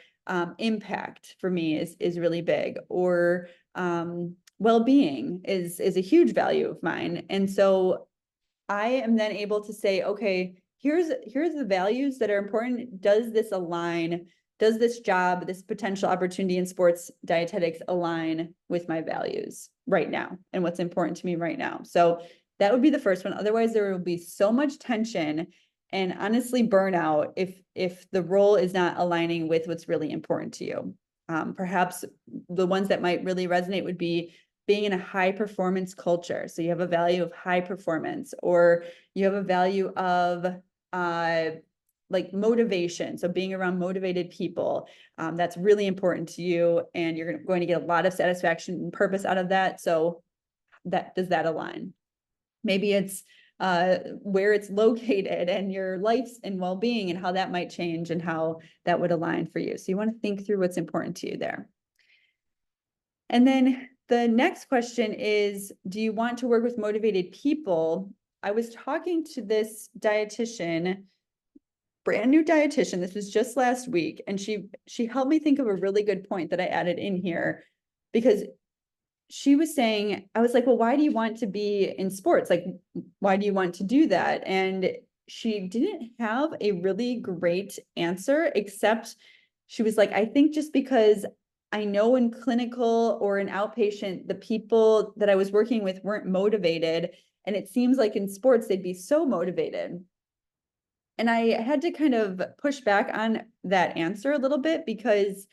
impact for me is really big, or well-being is a huge value of mine. And so I am then able to say, okay, here's the values that are important. Does this align? Does this job, this potential opportunity in sports dietetics align with my values right now and what's important to me right now? So that would be the first one. Otherwise, there will be so much tension and honestly burnout if the role is not aligning with what's really important to you. Perhaps the ones that might really resonate would be being in a high performance culture. So you have a value of high performance, or you have a value of like motivation. So being around motivated people, that's really important to you, and you're going to get a lot of satisfaction and purpose out of that. So does that align? Maybe it's where it's located and your life and well-being and how that might change and how that would align for you. So you want to think through what's important to you there. And then the next question is, do you want to work with motivated people? I was talking to this dietitian, brand new dietitian. This was just last week. And she helped me think of a really good point that I added in here, because she was saying, I was like, well, why do you want to be in sports? Like, why do you want to do that? And she didn't have a really great answer, except she was like, I think just because I know in clinical or in outpatient, the people that I was working with weren't motivated. And it seems like in sports, they'd be so motivated. And I had to kind of push back on that answer a little bit, because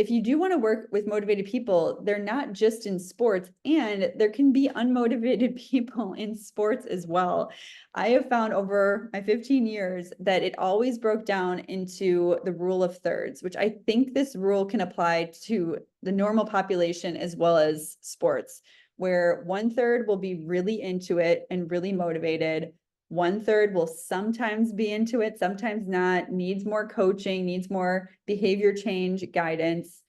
if you do want to work with motivated people, they're not just in sports, and there can be unmotivated people in sports as well. I have found over my 15 years that it always broke down into the rule of thirds, which I think this rule can apply to the normal population as well as sports, where 1/3 will be really into it and really motivated. 1/3 will sometimes be into it, sometimes not, needs more coaching, needs more behavior change guidance,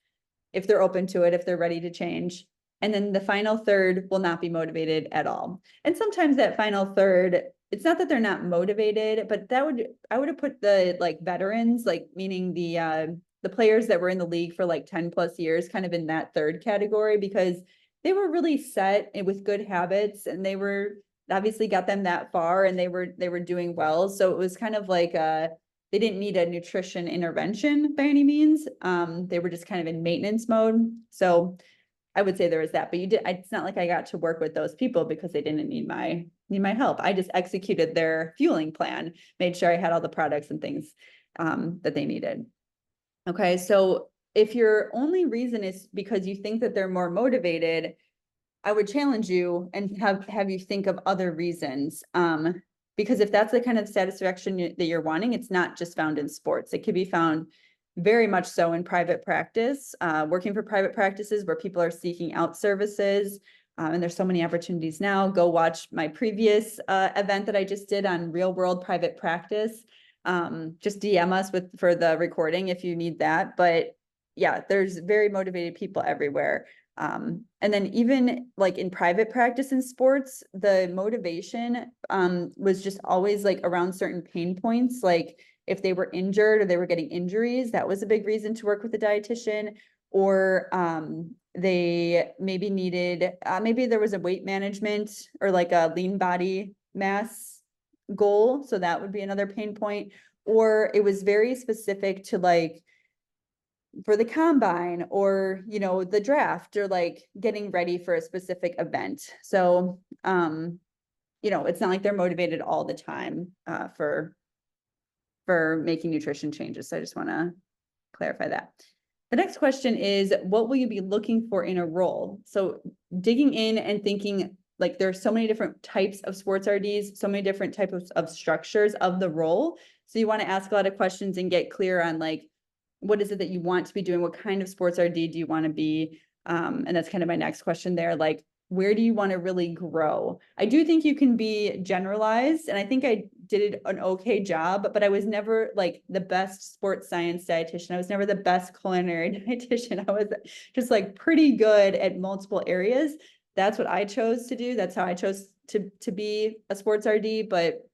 if they're open to it, if they're ready to change. And then the final third will not be motivated at all. And sometimes that final third, it's not that they're not motivated, but I would have put the like veterans, like meaning the players that were in the league for like 10 plus years, kind of in that third category, because they were really set and with good habits, and they were obviously got them that far, and they were doing well. So it was kind of like they didn't need a nutrition intervention by any means. They were just kind of in maintenance mode. So I would say there was that, but it's not like I got to work with those people because they didn't need my help. I just executed their fueling plan, made sure I had all the products and things that they needed. Okay, so if your only reason is because you think that they're more motivated, I would challenge you and have you think of other reasons. Because if that's the kind of satisfaction that you're wanting, it's not just found in sports. It could be found very much so in private practice, working for private practices where people are seeking out services. And there's so many opportunities now. Go watch my previous event that I just did on real world private practice. Just DM us for the recording if you need that. But yeah, there's very motivated people everywhere. And then even like in private practice in sports, the motivation was just always like around certain pain points. Like if they were injured or they were getting injuries, that was a big reason to work with a dietitian. Or they maybe needed, maybe there was a weight management or like a lean body mass goal. So that would be another pain point. Or it was very specific to like, for the combine or, the draft, or like getting ready for a specific event. So, it's not like they're motivated all the time for making nutrition changes. So I just want to clarify that. The next question is, what will you be looking for in a role? So digging in and thinking, like, there's so many different types of sports RDs, so many different types of structures of the role. So you want to ask a lot of questions and get clear on like, what is it that you want to be doing? What kind of sports RD do you want to be? And that's kind of my next question there. Like, where do you want to really grow? I do think you can be generalized, and I think I did an okay job, but I was never like the best sports science dietitian. I was never the best culinary dietitian. I was just like pretty good at multiple areas. That's what I chose to do. That's how I chose to be a sports RD, but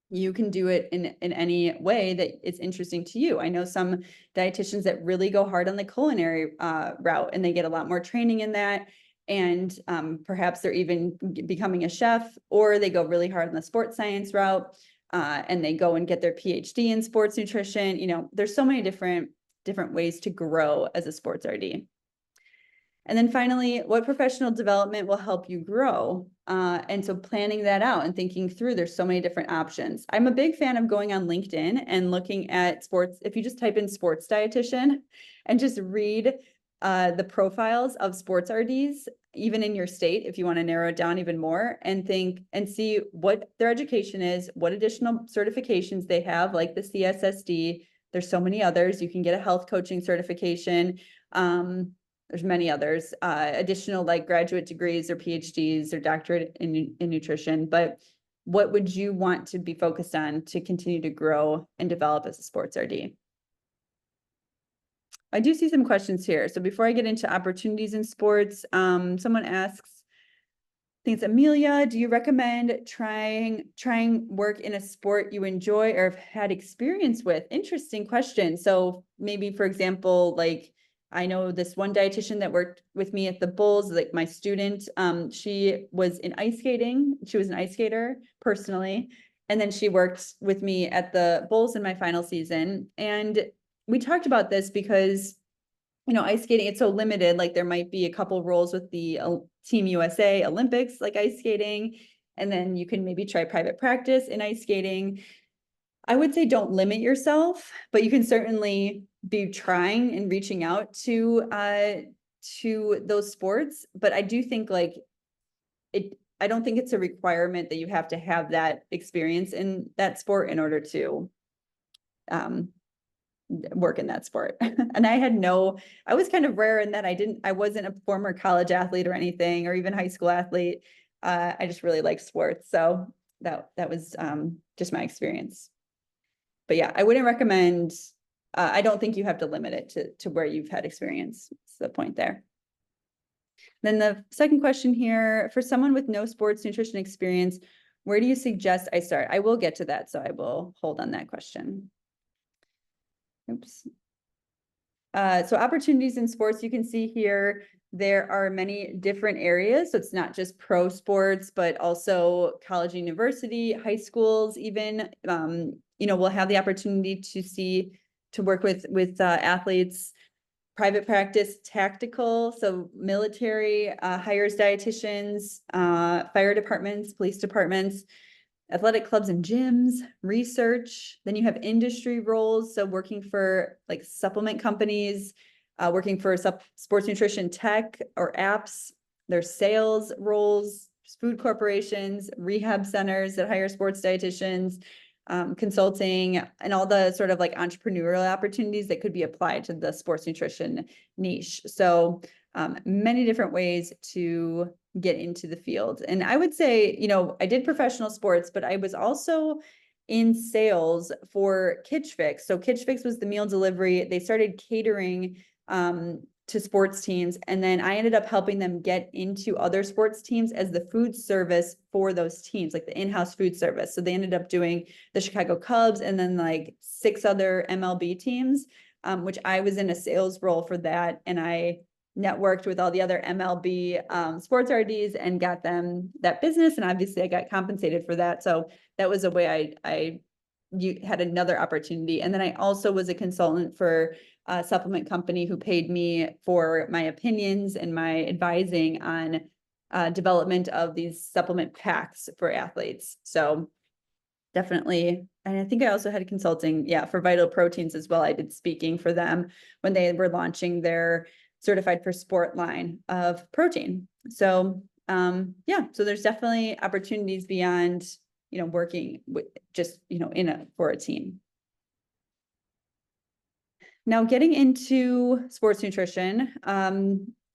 you can do it in any way that it's interesting to you. I know some dietitians that really go hard on the culinary route, and they get a lot more training in that. And perhaps they're even becoming a chef, or they go really hard on the sports science route, and they go and get their PhD in sports nutrition. There's so many different ways to grow as a sports RD. And then finally, what professional development will help you grow? And so planning that out and thinking through, there's so many different options. I'm a big fan of going on LinkedIn and looking at sports. If you just type in sports dietitian and just read the profiles of sports RDs, even in your state, if you want to narrow it down even more, and think and see what their education is, what additional certifications they have, like the CSSD. There's so many others. You can get a health coaching certification. There's many others, additional like graduate degrees or PhDs or doctorate in nutrition. But what would you want to be focused on to continue to grow and develop as a sports RD? I do see some questions here. So before I get into opportunities in sports, someone asks, I think it's Amelia, do you recommend trying work in a sport you enjoy or have had experience with? Interesting question. So maybe, for example, like, I know this one dietitian that worked with me at the Bulls, like my student, she was in ice skating. She was an ice skater personally. And then she worked with me at the Bulls in my final season. And we talked about this because, ice skating, it's so limited. Like there might be a couple roles with the Team USA Olympics, like ice skating. And then you can maybe try private practice in ice skating. I would say don't limit yourself, but you can certainly be trying and reaching out to those sports, but I do think like I don't think it's a requirement that you have to have that experience in that sport in order to work in that sport. And I was kind of rare in that I wasn't a former college athlete or anything, or even high school athlete. I just really like sports. So that was just my experience. But yeah, I wouldn't recommend, I don't think you have to limit it to where you've had experience. That's the point there. Then the second question here, for someone with no sports nutrition experience, where do you suggest I start? I will get to that, so I will hold on that question. Oops. So opportunities in sports, you can see here, there are many different areas. So it's not just pro sports, but also college, university, high schools, even, we'll have the opportunity to work with athletes, private practice, tactical, so military, hires dietitians, fire departments, police departments, athletic clubs and gyms, research. Then you have industry roles, so working for like supplement companies, working for sports nutrition tech or apps. There's sales roles, food corporations, rehab centers that hire sports dietitians, consulting, and all the sort of like entrepreneurial opportunities that could be applied to the sports nutrition niche. So many different ways to get into the field. And I would say, I did professional sports, but I was also in sales for Kitch Fix. So Kitch Fix was the meal delivery. They started catering to sports teams. And then I ended up helping them get into other sports teams as the food service for those teams, like the in-house food service. So they ended up doing the Chicago Cubs and then like 6 other MLB teams, which I was in a sales role for that. And I networked with all the other MLB sports RDs and got them that business. And obviously I got compensated for that. So that was a way you had another opportunity. And then I also was a consultant for a supplement company who paid me for my opinions and my advising on development of these supplement packs for athletes. So definitely. And I think I also had consulting, for Vital Proteins as well. I did speaking for them when they were launching their Certified for Sport line of protein. So so there's definitely opportunities beyond, working with just, for a team. Now getting into sports nutrition,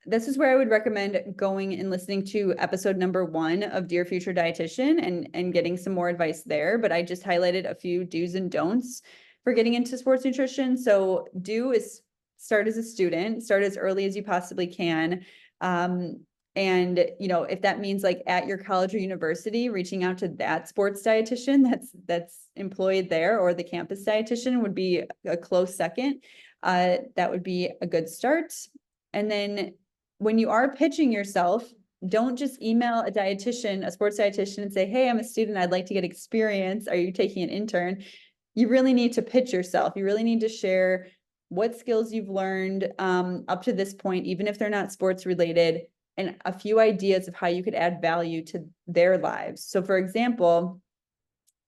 this is where I would recommend going and listening to episode number 1 of Dear Future Dietitian and getting some more advice there. But I just highlighted a few do's and don'ts for getting into sports nutrition. So do is start as a student, start as early as you possibly can. And, if that means like at your college or university, reaching out to that sports dietitian that's employed there, or the campus dietitian would be a close second. That would be a good start. And then when you are pitching yourself, don't just email a dietitian, a sports dietitian, and say, hey, I'm a student, I'd like to get experience. Are you taking an intern? You really need to pitch yourself. You really need to share what skills you've learned up to this point, even if they're not sports related, and a few ideas of how you could add value to their lives. So for example,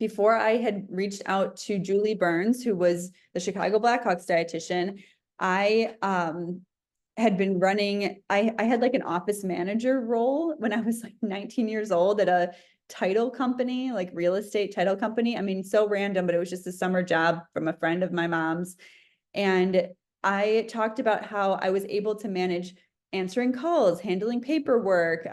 before I had reached out to Julie Burns, who was the Chicago Blackhawks dietitian, I had been running, I had like an office manager role when I was like 19 years old at a title company, like real estate title company. I mean, so random, but it was just a summer job from a friend of my mom's. And I talked about how I was able to manage answering calls, handling paperwork,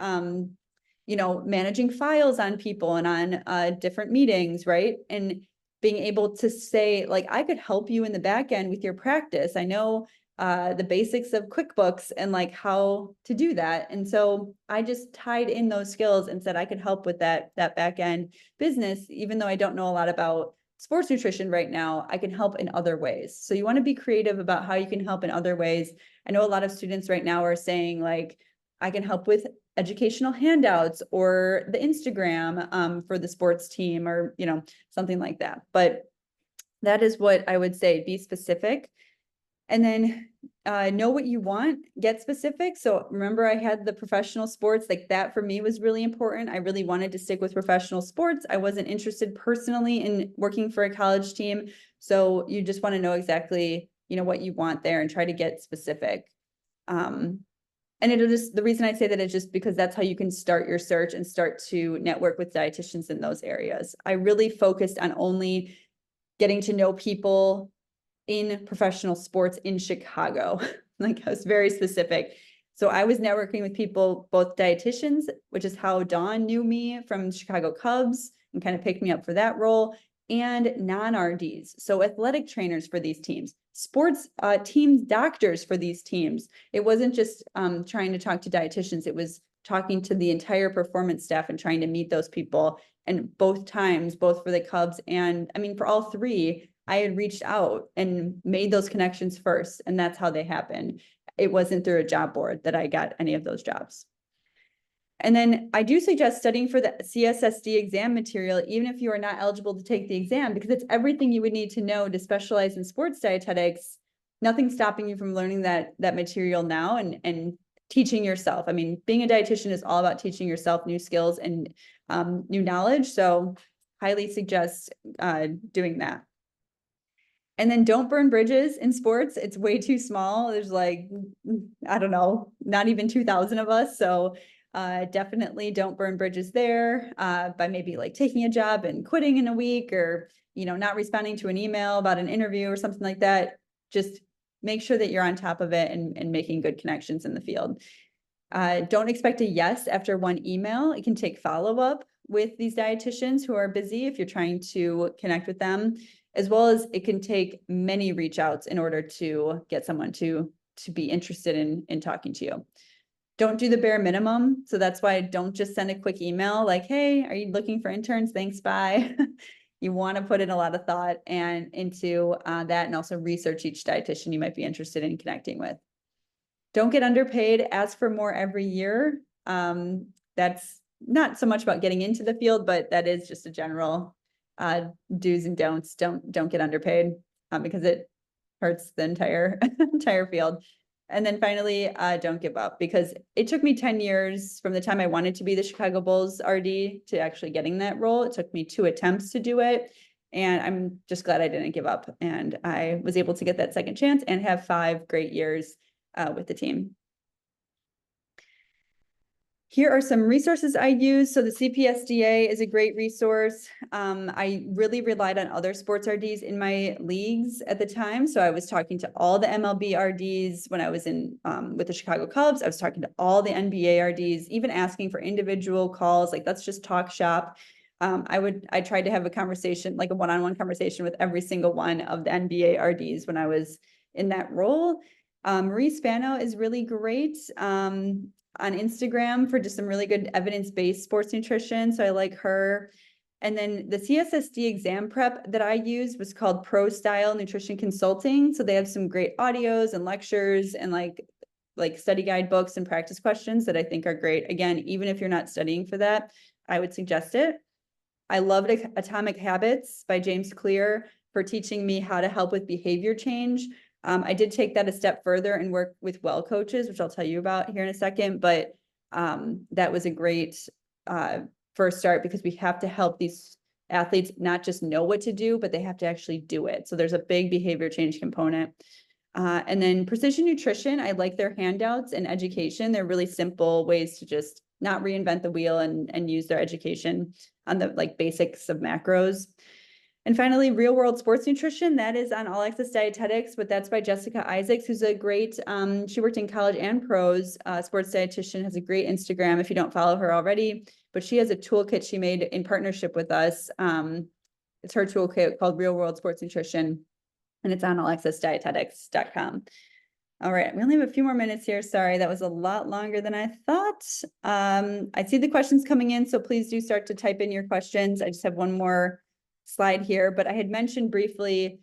managing files on people and on different meetings, right? And being able to say, like, I could help you in the back end with your practice. I know the basics of QuickBooks and like how to do that. And so I just tied in those skills and said I could help with that back end business, even though I don't know a lot about sports nutrition right now. I can help in other ways. So you want to be creative about how you can help in other ways. I know a lot of students right now are saying like, I can help with educational handouts or the Instagram for the sports team, or, something like that. But that is what I would say, be specific. And then know what you want, get specific. So remember, I had the professional sports, like that for me was really important. I really wanted to stick with professional sports. I wasn't interested personally in working for a college team. So you just want to know exactly what you want there and try to get specific. And the reason I say that is just because that's how you can start your search and start to network with dietitians in those areas. I really focused on only getting to know people in professional sports in Chicago. Like, I was very specific. So I was networking with people, both dietitians, which is how Dawn knew me from Chicago Cubs and kind of picked me up for that role, and non-RDs. So athletic trainers for these teams, sports teams, doctors for these teams. It wasn't just trying to talk to dietitians. It was talking to the entire performance staff and trying to meet those people. And both times, both for the Cubs and, I mean, for all three, I had reached out and made those connections first, and that's how they happened. It wasn't through a job board that I got any of those jobs. And then I do suggest studying for the CSSD exam material, even if you are not eligible to take the exam, because it's everything you would need to know to specialize in sports dietetics. Nothing's stopping you from learning that material now and teaching yourself. I mean, being a dietitian is all about teaching yourself new skills and new knowledge. So highly suggest doing that. And then don't burn bridges in sports. It's way too small. There's like, I don't know, not even 2,000 of us. So definitely don't burn bridges there by maybe like taking a job and quitting in a week, or, not responding to an email about an interview or something like that. Just make sure that you're on top of it and making good connections in the field. Don't expect a yes after one email. It can take follow-up with these dietitians who are busy if you're trying to connect with them, as well as it can take many reach outs in order to get someone to be interested in talking to you. Don't do the bare minimum. So that's why I don't just send a quick email like, hey, are you looking for interns? Thanks, bye. You want to put in a lot of thought and into that, and also research each dietitian you might be interested in connecting with. Don't get underpaid. Ask for more every year. That's not so much about getting into the field, but that is just a general do's and don'ts. Don't get underpaid because it hurts the entire field. And then finally, don't give up, because it took me 10 years from the time I wanted to be the Chicago Bulls RD to actually getting that role. It took me 2 attempts to do it. And I'm just glad I didn't give up. And I was able to get that second chance and have 5 great years with the team. Here are some resources I use. So the CPSDA is a great resource. I really relied on other sports RDs in my leagues at the time. So I was talking to all the MLB RDs when I was in with the Chicago Cubs. I was talking to all the NBA RDs, even asking for individual calls, like let's just talk shop. I tried to have a conversation, like a one-on-one conversation with every single one of the NBA RDs when I was in that role. Marie Spano is really great on Instagram for just some really good evidence-based sports nutrition. So I like her. And then the CSSD exam prep that I used was called Pro Style Nutrition Consulting. So they have some great audios and lectures and like study guide books and practice questions that I think are great. Again, even if you're not studying for that, I would suggest it. I loved Atomic Habits by James Clear for teaching me how to help with behavior change. I did take that a step further and work with well coaches, which I'll tell you about here in a second, but that was a great first start, because we have to help these athletes not just know what to do, but they have to actually do it. So there's a big behavior change component. And then Precision Nutrition, I like their handouts and education. They're really simple ways to just not reinvent the wheel and use their education on the basics of macros. And finally, Real World Sports Nutrition, that is on All Access Dietetics, but that's by Jessica Isaacs, who's a great, she worked in college and pros, sports dietitian, has a great Instagram if you don't follow her already, but she has a toolkit she made in partnership with us. It's her toolkit called Real World Sports Nutrition, and it's on allaccessdietetics.com. All right, we only have a few more minutes here. Sorry, that was a lot longer than I thought. I see the questions coming in, so please do start to type in your questions. I just have one more slide here, but I had mentioned briefly,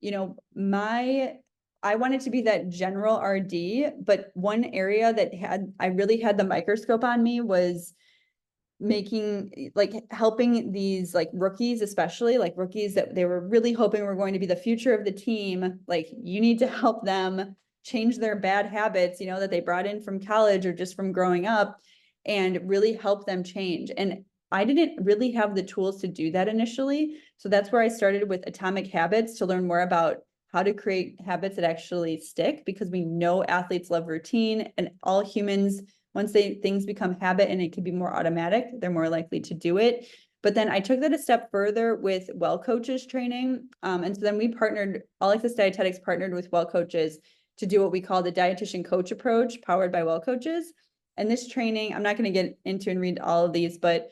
I wanted to be that general RD, but one area that I really had the microscope on me was helping these rookies, especially rookies that they were really hoping were going to be the future of the team. You need to help them change their bad habits, that they brought in from college or just from growing up, and really help them change. And I didn't really have the tools to do that initially. So that's where I started with Atomic Habits to learn more about how to create habits that actually stick, because we know athletes love routine, and all humans, once things become habit and it can be more automatic, they're more likely to do it. But then I took that a step further with Well Coaches training. And so then we partnered, All Access Dietetics partnered with Well Coaches to do what we call the dietitian coach approach, powered by Well Coaches. And this training, I'm not going to get into and read all of these, but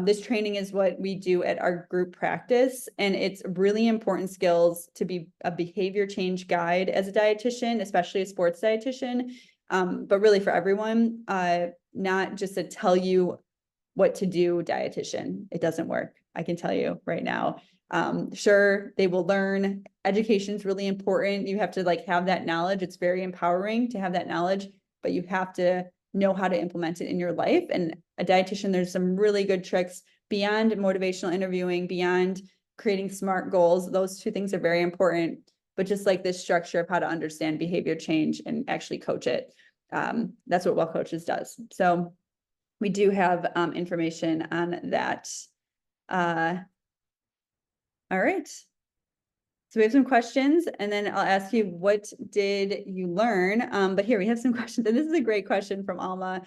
this training is what we do at our group practice. And it's really important skills to be a behavior change guide as a dietitian, especially a sports dietitian, but really for everyone, not just to tell you what to do dietitian. It doesn't work. I can tell you right now. Sure, they will learn. Education is really important. You have to like have that knowledge. It's very empowering to have that knowledge, but you have to know how to implement it in your life. And a dietitian, there's some really good tricks beyond motivational interviewing, beyond creating SMART goals. Those two things are very important, but just like this structure of how to understand behavior change and actually coach it. That's what Well Coaches does. So we do have information on that. All right. So we have some questions, and then I'll ask you, what did you learn? But here we have some questions, and this is a great question from Alma.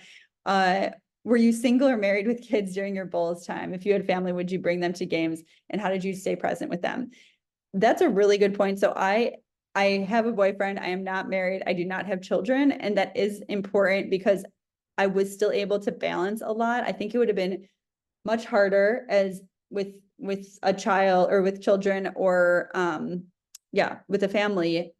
Were you single or married with kids during your Bulls time? If you had family, would you bring them to games, and how did you stay present with them? That's a really good point. So I have a boyfriend. I am not married. I do not have children, and that is important because I was still able to balance a lot. I think it would have been much harder as with a child or with children or with a family.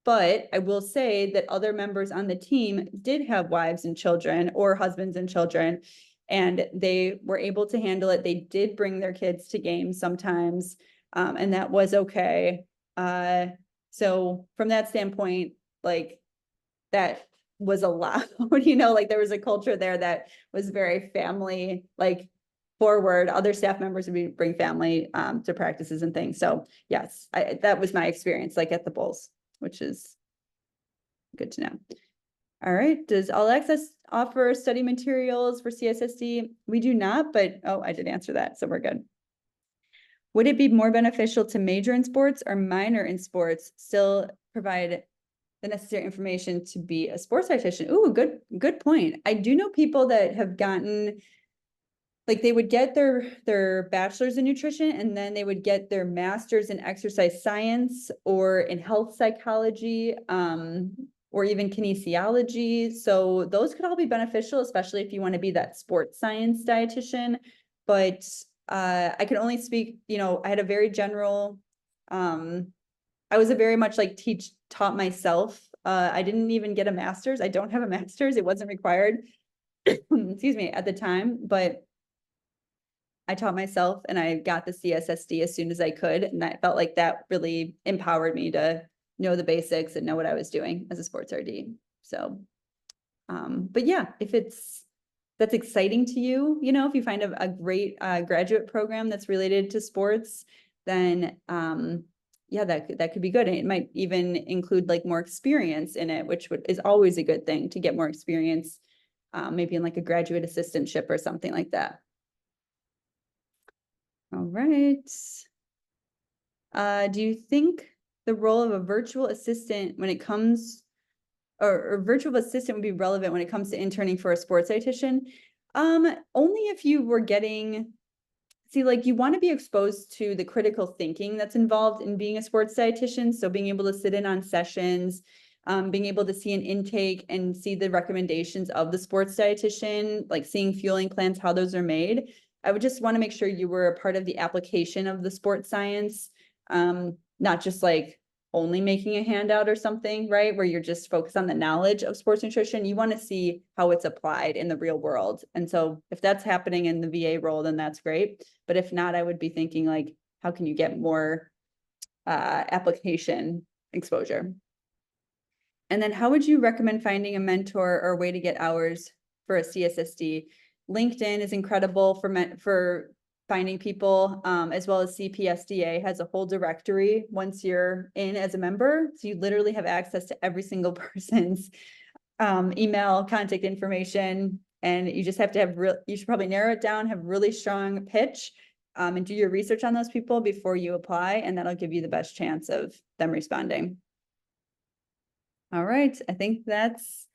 But I will say that other members on the team did have wives and children or husbands and children, and they were able to handle it. They did bring their kids to games sometimes, and that was okay. So from that standpoint, like that was allowed, like there was a culture there that was very family, like forward. Other staff members would bring family to practices and things. So yes, that was my experience, like at the Bulls, which is good to know. All right. Does All Access offer study materials for CSSD? We do not, but I did answer that, so we're good. Would it be more beneficial to major in sports or minor in sports, still provide the necessary information to be a sports dietitian? Ooh, good point. I do know people that have gotten, like they would get their bachelor's in nutrition, and then they would get their master's in exercise science or in health psychology, or even kinesiology. So those could all be beneficial, especially if you want to be that sports science dietitian. But I can only speak, I had a very general, I was a very much like taught myself. I didn't even get a master's. I don't have a master's. It wasn't required, excuse me, at the time, but I taught myself and I got the CSSD as soon as I could. And I felt like that really empowered me to know the basics and know what I was doing as a sports RD. So, but yeah, if that's exciting to you, if you find a great graduate program that's related to sports, then yeah, that could be good. And it might even include like more experience in it, which is always a good thing to get more experience, maybe in like a graduate assistantship or something like that. All right. Do you think the role of a virtual assistant when it comes, or virtual assistant would be relevant when it comes to interning for a sports dietitian? Only if you were like you want to be exposed to the critical thinking that's involved in being a sports dietitian. So being able to sit in on sessions, being able to see an intake and see the recommendations of the sports dietitian, like seeing fueling plans, how those are made. I would just want to make sure you were a part of the application of the sports science, not just like only making a handout or something, right? Where you're just focused on the knowledge of sports nutrition. You want to see how it's applied in the real world. And so if that's happening in the VA role, then that's great. But if not, I would be thinking like, how can you get more application exposure? And then how would you recommend finding a mentor or a way to get hours for a CSSD? LinkedIn is incredible for finding people, as well as CPSDA has a whole directory once you're in as a member. So you literally have access to every single person's email, contact information, and you just have to have you should probably narrow it down, have really strong pitch, and do your research on those people before you apply, and that'll give you the best chance of them responding. All right, I think that's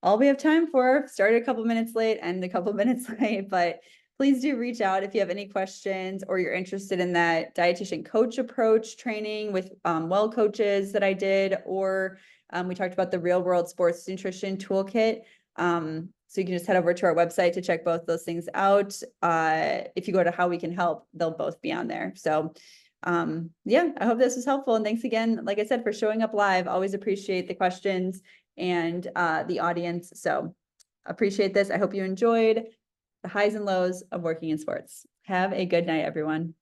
all we have time for. Started a couple minutes late and a couple minutes late, but please do reach out if you have any questions or you're interested in that dietitian coach approach training with well coaches that I did, or we talked about the real world sports nutrition toolkit. So you can just head over to our website to check both those things out. If you go to How We Can Help, they'll both be on there. So yeah, I hope this was helpful. And thanks again, like I said, for showing up live. Always appreciate the questions and the audience. So appreciate this. I hope you enjoyed the highs and lows of working in sports. Have a good night, everyone.